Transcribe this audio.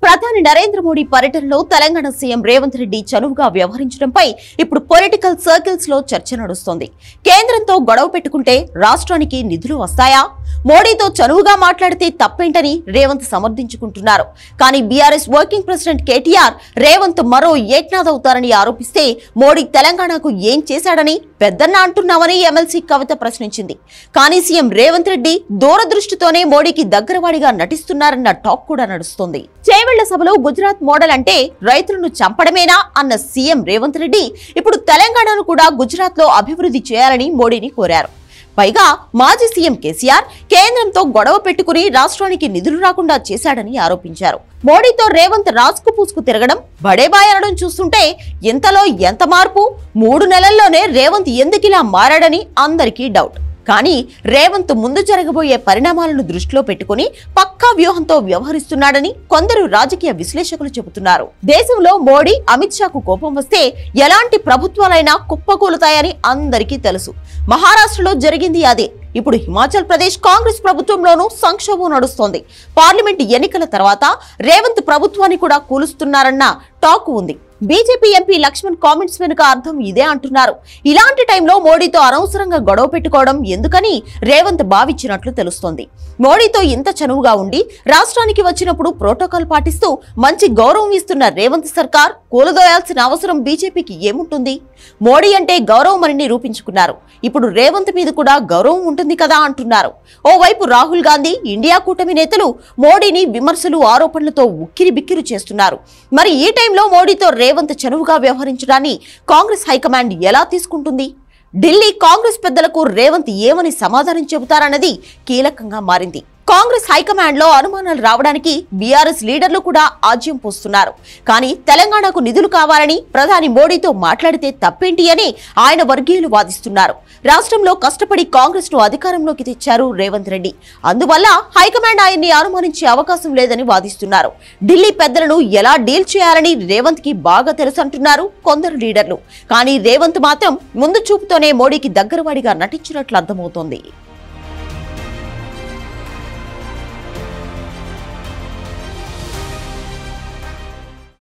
ప్రధాని నరేంద్ర మోడీ పర్యటనలో తెలంగాణ సీఎం రేవంత్ రెడ్డి చనువుగా వ్యవహరించడంపై ఇప్పుడు పొలిటికల్ సర్కిల్స్ లో చర్చ నడుస్తోంది. కేంద్రంతో గొడవ పెట్టుకుంటే రాష్ట్రానికి నిధులు వస్తాయా? మోడీతో చనువుగా మాట్లాడితే తప్పేంటని రేవంత్ సమర్థించుకుంటున్నారు. కానీ BRS working president KTR Revanth మరో ఏక్నాథ్ అవుతారని ఆరోపిస్తే మోడీ తెలంగాణకు ఏం చేశాడని పెద్దన్న అంటున్నామని ఎమ్మెల్సీ కవిత ప్రశ్నించింది. కానీ సీఎం రేవంత్ రెడ్డి దూరదృష్టితోనే మోడీకి దగ్గరవాడిగా నటిస్తున్నారన్న టాక్ కూడా నడుస్తోంది. చేవెళ్ల సభలో గుజరాత్ మోడల్ అంటే రైతులను చంపడమేనా అన్న సీఎం రేవంత్ రెడ్డి ఇప్పుడు తెలంగాణను కూడా గుజరాత్ లో అభివృద్ధి చేయాలని మోడీని కోరారు. పైగా మాజీ సీఎం కేసీఆర్ కేంద్రంతో గొడవ పెట్టుకుని రాష్ట్రానికి నిధులు రాకుండా చేశాడని ఆరోపించారు. మోడీతో రేవంత్ రాసుకు పూసుకు తిరగడం, బడేబాయ్ అనడం చూస్తుంటే ఇంతలో ఎంత మార్పు? 3 నెలల్లోనే రేవంత్ ఎందుకిలా మారాడని అందరికీ డౌట్. కానీ రేవంత్ ముందు జరగబోయే పరిణామాలను దృష్టిలో పెట్టుకుని పక్కా వ్యూహంతో వ్యవహరిస్తున్నాడని కొందరు రాజకీయ విశ్లేషకులు చెబుతున్నారు. దేశంలో మోడీ, అమిత్ షాకు కోపం వస్తే ఎలాంటి ప్రభుత్వాలైనా కుప్పకూలుతాయని అందరికీ తెలుసు. మహారాష్ట్రలో జరిగింది అదే. ఇప్పుడు హిమాచల్ ప్రదేశ్ కాంగ్రెస్ ప్రభుత్వంలోనూ సంక్షోభం నడుస్తోంది. పార్లమెంట్ ఎన్నికల తర్వాత రేవంత్ ప్రభుత్వాన్ని కూడా కూలుస్తున్నారన్న టాక్ ఉంది. బీజేపీ ఎంపీ లక్ష్మణ్ కామెంట్స్ వెనుక అర్థం ఇదే అంటున్నారు. ఇలాంటి టైంలో మోడీతో అనవసరంగా గొడవ పెట్టుకోవడం ఎందుకని రేవంత్ భావించినట్లు తెలుస్తోంది. మోడీతో ఇంత చనువుగా ఉండి రాష్ట్రానికి వచ్చినప్పుడు ప్రోటోకాల్ పాటిస్తూ మంచి గౌరవం ఇస్తున్న రేవంత్ సర్కార్ కూలదోయాల్సిన అవసరం బీజేపీకి ఏముంటుంది? మోడీ అంటే గౌరవం అని నిరూపించుకున్నారు. ఇప్పుడు రేవంత్ మీద కూడా గౌరవం ఉంటుంది కదా అంటున్నారు. ఓవైపు రాహుల్ గాంధీ, ఇండియా కూటమి నేతలు మోడీని విమర్శలు, ఆరోపణలతో ఉక్కిరి బిక్కిరి చేస్తున్నారు. మరి ఈ టైంలో మోడీతో రేవంత్ చనువుగా వ్యవహరించడాన్ని కాంగ్రెస్ హైకమాండ్ ఎలా తీసుకుంటుంది? ఢిల్లీ కాంగ్రెస్ పెద్దలకు రేవంత్ ఏమని సమాధానం చెబుతారన్నది కీలకంగా మారింది. కాంగ్రెస్ హైకమాండ్ లో అనుమానాలు రావడానికి బీఆర్ఎస్ లీడర్లు కూడా ఆజ్యం పోస్తున్నారు. కానీ తెలంగాణకు నిధులు కావాలని ప్రధాని మోడీతో మాట్లాడితే తప్పేంటి అని ఆయన వర్గీయులు వాదిస్తున్నారు. రాష్ట్రంలో కష్టపడి కాంగ్రెస్ ను అధికారంలోకి తెచ్చారు రేవంత్ రెడ్డి. అందువల్ల హైకమాండ్ ఆయన్ని అనుమానించే అవకాశం లేదని వాదిస్తున్నారు. ఢిల్లీ పెద్దలను ఎలా డీల్ చేయాలని రేవంత్ కి బాగా తెలుసంటున్నారు కొందరు లీడర్లు. కానీ రేవంత్ మాత్రం ముందు చూపుతోనే మోడీకి దగ్గరవాడిగా నటించినట్లు అర్థమవుతోంది.